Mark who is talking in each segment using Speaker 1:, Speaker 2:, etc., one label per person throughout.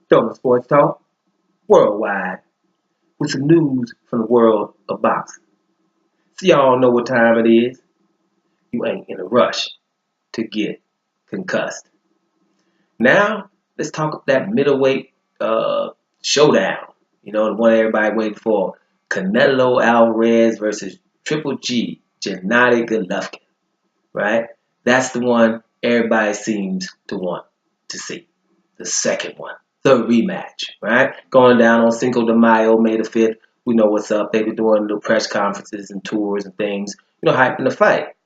Speaker 1: Throwing Sports Talk worldwide with some news from the world of boxing. So y'all know what time it is. You ain't in a rush to get concussed. Now, let's talk that middleweight showdown. You know, the one everybody waiting for. Canelo Alvarez versus Triple G, Gennady Golovkin. Right? That's the one everybody seems to want to see. The second one. The rematch, right? Going down on Cinco de Mayo, May the 5th. We know what's up. They've been doing little press conferences and tours and things, hyping the fight.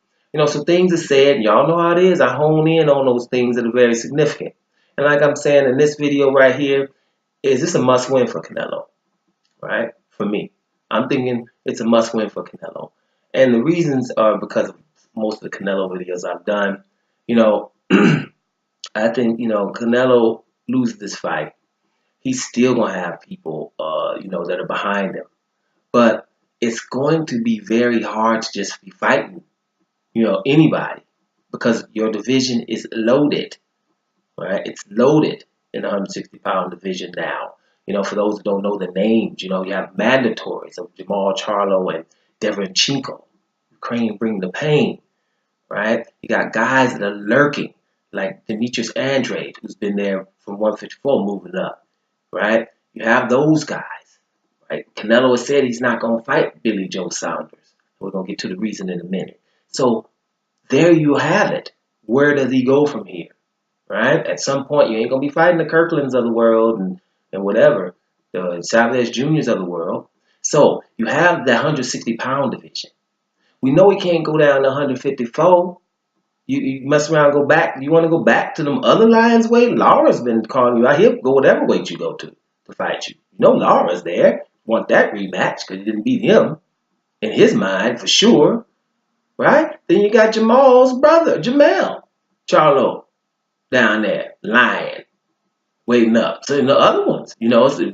Speaker 1: So things are said, and y'all know how it is. I hone in on those things that are very significant. And like I'm saying in this video right here, is this a must-win for Canelo, right? For me. I'm thinking it's a must-win for Canelo. And the reasons are because of most of the Canelo videos I've done. I think, Canelo loses this fight, he's still going to have people, that are behind him. But it's going to be very hard to just be fighting, anybody, because your division is loaded, right? It's loaded in the 160-pound division now. For those who don't know the names, you have mandatories of Jamal Charlo and Deverenchenko. Ukraine bring the pain, right? You got guys that are lurking, like Demetrius Andrade, who's been there from 154 moving up, right? You have those guys, right? Canelo has said he's not going to fight Billy Joe Saunders. We're going to get to the reason in a minute. So there you have it. Where does he go from here, right? At some point, you ain't going to be fighting the Kirklands of the world and whatever, the Savage Juniors of the world. So you have the 160-pound division. We know he can't go down to 154. You mess around and go back. You want to go back to them other Lions weight? Laura's been calling you out. He'll go whatever weight you go to fight you. Laura's there. Want that rematch because you didn't beat him in his mind for sure, right? Then you got Jamal's brother, Jamal Charlo, down there, lying, waiting up. So the other ones,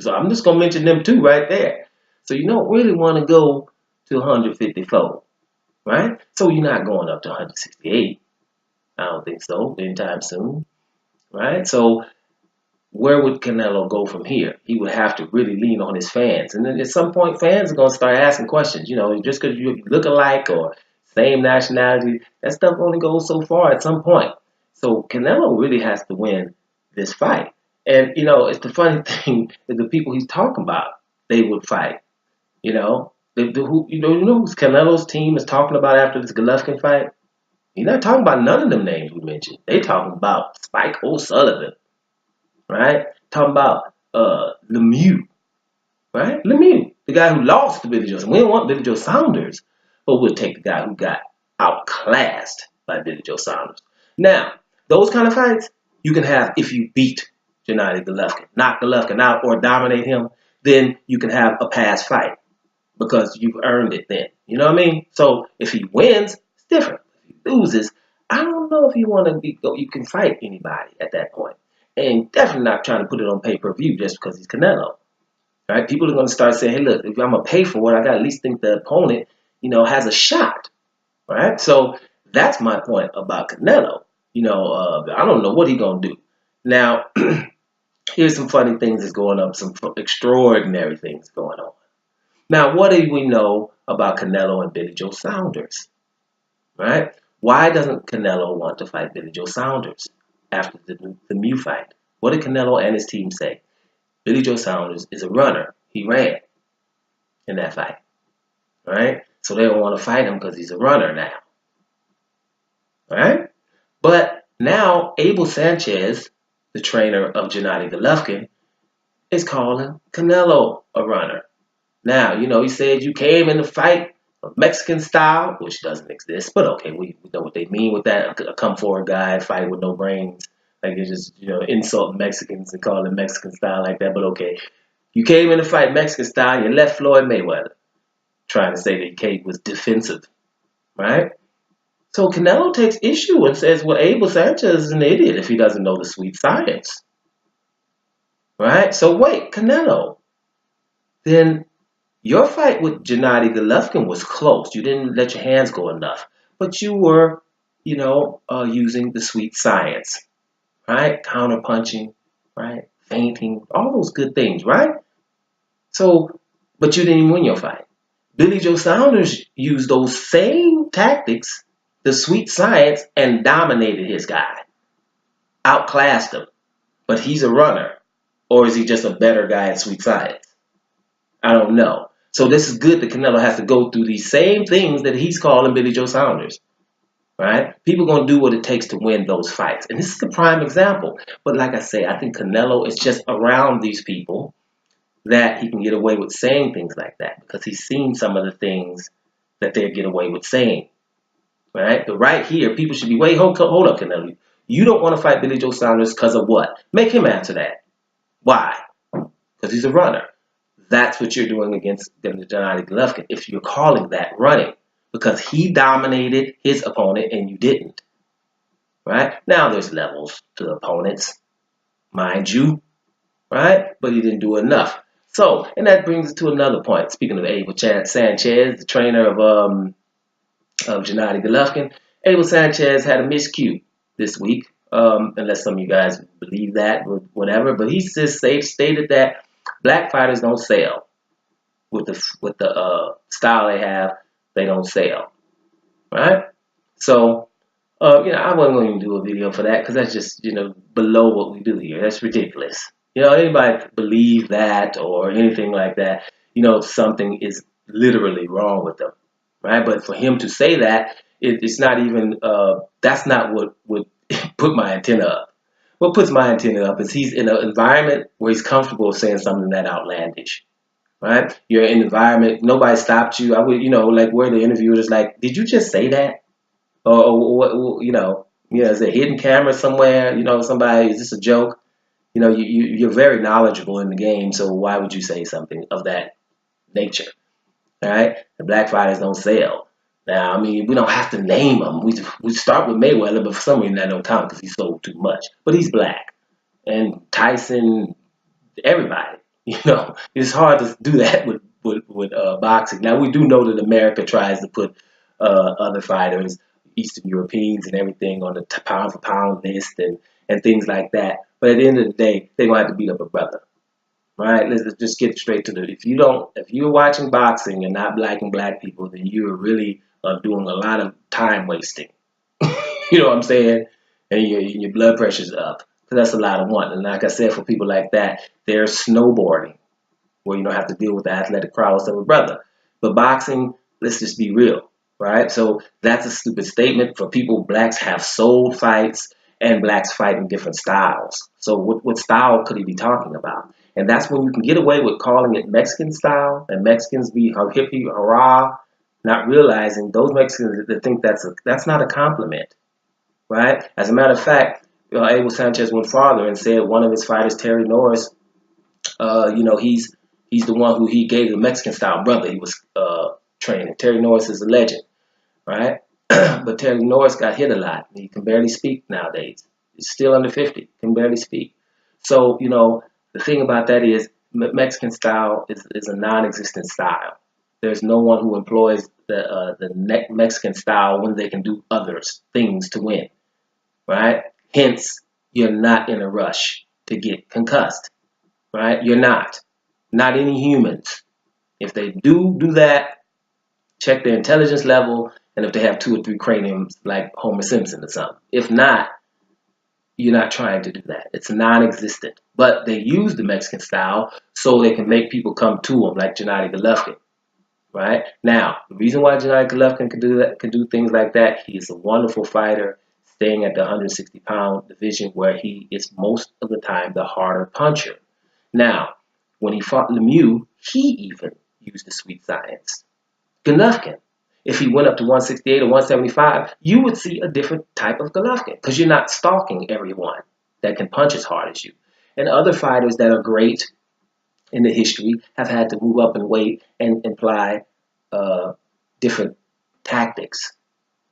Speaker 1: so I'm just going to mention them two right there. So you don't really want to go to 154, right? So you're not going up to 168. I don't think so anytime soon, right? So where would Canelo go from here? He would have to really lean on his fans. And then at some point, fans are going to start asking questions. Just because you look alike or same nationality, that stuff only goes so far at some point. So Canelo really has to win this fight. And, it's the funny thing is the people he's talking about, they would fight. Who Canelo's team is talking about after this Golovkin fight? You're not talking about none of them names we mentioned. They talking about Spike O'Sullivan, right? Talking about Lemieux, right? Lemieux, the guy who lost to Billy Joe. We don't want Billy Joe Saunders, but we'll take the guy who got outclassed by Billy Joe Saunders. Now, those kind of fights you can have if you beat Gennady Golovkin, knock Golovkin out or dominate him, then you can have a pass fight because you've earned it then. You know what I mean? So if he wins, it's different. Loses, I don't know if you want to you can fight anybody at that point. And definitely not trying to put it on pay-per-view just because he's Canelo. Right? People are going to start saying, hey, look, if I'm going to pay for it, I got to at least think the opponent, has a shot. Right? So that's my point about Canelo. I don't know what he's going to do. Now, here's some funny things that's going on, some extraordinary things going on. Now, what do we know about Canelo and Billy Joe Saunders? Right? Why doesn't Canelo want to fight Billy Joe Saunders after the Mew fight? What did Canelo and his team say? Billy Joe Saunders is a runner. He ran in that fight. Right? So they don't want to fight him because he's a runner now. Right? But now Abel Sanchez, the trainer of Gennady Golovkin, is calling Canelo a runner. Now, he said you came in the fight Mexican style, which doesn't exist, but okay, we know what they mean with that. A come forward guy fight with no brains, like it's just insult Mexicans and call it Mexican style like that. But okay, you came in to fight Mexican style, you left Floyd Mayweather, trying to say that Kate was defensive, right? So Canelo takes issue and says, well, Abel Sanchez is an idiot if he doesn't know the sweet science, right? So wait, Canelo, then your fight with Gennady Golovkin was close. You didn't let your hands go enough. But you were, using the sweet science, right? Counter-punching, right? fainting, all those good things, right? So, but you didn't even win your fight. Billy Joe Saunders used those same tactics, the sweet science, and dominated his guy, outclassed him. But he's a runner, or is he just a better guy at sweet science? I don't know. So this is good that Canelo has to go through these same things that he's calling Billy Joe Saunders. Right? People are going to do what it takes to win those fights. And this is the prime example. But like I say, I think Canelo is just around these people that he can get away with saying things like that because he's seen some of the things that they get away with saying. Right? But right here, people should be, wait, hold up, Canelo. You don't want to fight Billy Joe Saunders because of what? Make him answer that. Why? Because he's a runner. That's what you're doing against Gennady Golovkin if you're calling that running. Because he dominated his opponent and you didn't. Right? Now there's levels to opponents, mind you. Right? But he didn't do enough. So, and that brings us to another point. Speaking of Abel Sanchez, the trainer of Gennady Golovkin, Abel Sanchez had a miscue this week. Unless some of you guys believe that or whatever. But he just stated that black fighters don't sell with the style they have. They don't sell, right? So, I wasn't going to do a video for that because that's just, below what we do here. That's ridiculous. Anybody believe that or anything like that, something is literally wrong with them, right? But for him to say that, it's not even, that's not what would put my antenna up. What puts my antenna up is he's in an environment where he's comfortable saying something that outlandish. Right? You're in an environment, nobody stopped you. I would, like where the interviewer is like, did you just say that? Or is a hidden camera somewhere? Somebody, is this a joke? You're very knowledgeable in the game, so why would you say something of that nature? All right? The black fighters don't sell. Now, I mean, we don't have to name them. We start with Mayweather, but for some reason that don't count because he sold too much. But he's black. And Tyson, everybody. It's hard to do that with boxing. Now, we do know that America tries to put other fighters, Eastern Europeans and everything on the pound-for-pound list and things like that. But at the end of the day, they're going to have to beat up a brother. Right? Let's just get straight to it. If you're watching boxing and not black people, then you're really doing a lot of time wasting. You know what I'm saying? And your blood pressure's up. Because that's a lot of one. And like I said, for people like that, they're snowboarding, where you don't have to deal with the athletic prowess of a brother. But boxing, let's just be real, right? So that's a stupid statement for people. Blacks have sold fights, and blacks fight in different styles. So what style could he be talking about? And that's when you can get away with calling it Mexican style, and Mexicans be hippie, hurrah, not realizing those Mexicans that think that's not a compliment, right? As a matter of fact, Abel Sanchez went farther and said one of his fighters, Terry Norris, he's the one who he gave the Mexican style brother he was training. Terry Norris is a legend, right? But Terry Norris got hit a lot. He can barely speak nowadays. He's still under 50, can barely speak. So, the thing about that is Mexican style is a non-existent style. There's no one who employs the Mexican style when they can do other things to win, right? Hence, you're not in a rush to get concussed, right? You're not. Not any humans. If they do that, check their intelligence level, and if they have 2 or 3 craniums like Homer Simpson or something. If not, you're not trying to do that. It's non-existent. But they use the Mexican style so they can make people come to them, like Gennady Golovkin, right? Now, the reason why Gennady Golovkin can do things like that, he is a wonderful fighter, staying at the 160-pound division where he is most of the time the harder puncher. Now, when he fought Lemieux, he even used the sweet science. Golovkin, if he went up to 168 or 175, you would see a different type of Golovkin because you're not stalking everyone that can punch as hard as you. And other fighters that are great in the history have had to move up in weight and apply different tactics,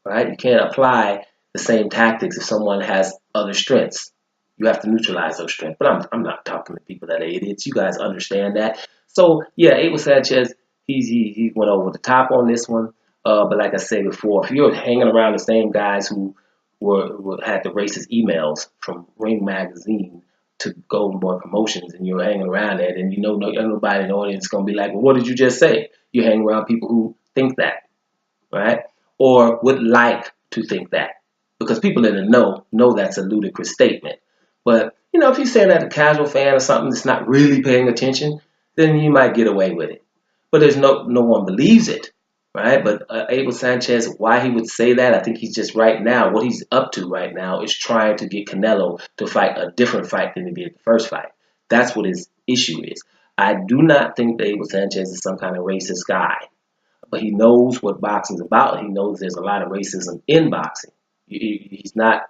Speaker 1: right? You can't apply the same tactics if someone has other strengths. You have to neutralize those strengths. But I'm not talking to people that are idiots. You guys understand that. So, yeah, Abel Sanchez, he went over the top on this one. But like I said before, if you're hanging around the same guys who had the racist emails from Ring Magazine to Golden Boy Promotions and you're hanging around there, then nobody in the audience is going to be like, well, what did you just say? You hang around people who think that, right? Or would like to think that. Because people in the know that's a ludicrous statement. But, if you're saying that to a casual fan or something that's not really paying attention, then you might get away with it. But there's no one believes it, right? But Abel Sanchez, why he would say that, I think he's just right now, what he's up to right now is trying to get Canelo to fight a different fight than he did the first fight. That's what his issue is. I do not think that Abel Sanchez is some kind of racist guy, but he knows what boxing's about. He knows there's a lot of racism in boxing. He's not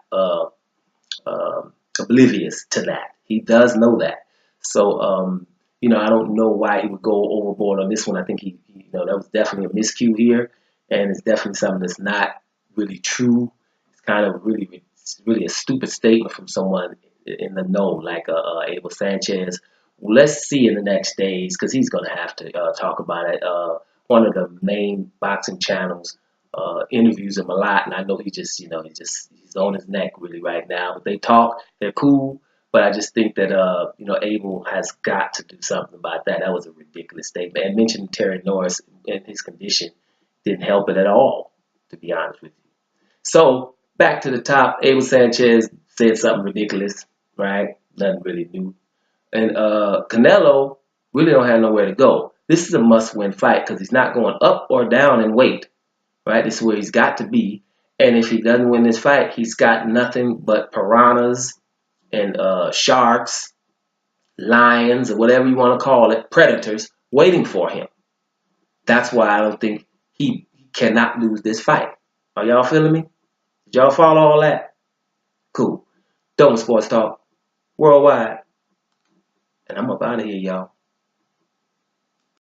Speaker 1: oblivious to that. He does know that. So, I don't know why he would go overboard on this one. I think that was definitely a miscue here, and it's definitely something that's not really true. It's kind of really a stupid statement from someone in the know, like Abel Sanchez. Well, let's see in the next days, because he's going to have to talk about it. One of the main boxing channels interviews him a lot, and I know he's on his neck really right now. But they talk, they're cool, but I just think that Abel has got to do something about that. That was a ridiculous statement. And mentioning Terry Norris and his condition didn't help it at all, to be honest with you. So back to the top, Abel Sanchez said something ridiculous, right? Nothing really new. And Canelo really don't have nowhere to go. This is a must-win fight because he's not going up or down in weight, right? This is where he's got to be. And if he doesn't win this fight, he's got nothing but piranhas and sharks, lions, or whatever you want to call it, predators, waiting for him. That's why I don't think he cannot lose this fight. Are y'all feeling me? Did y'all follow all that? Cool. Dome Sports Talk worldwide. And I'm up out of here, y'all.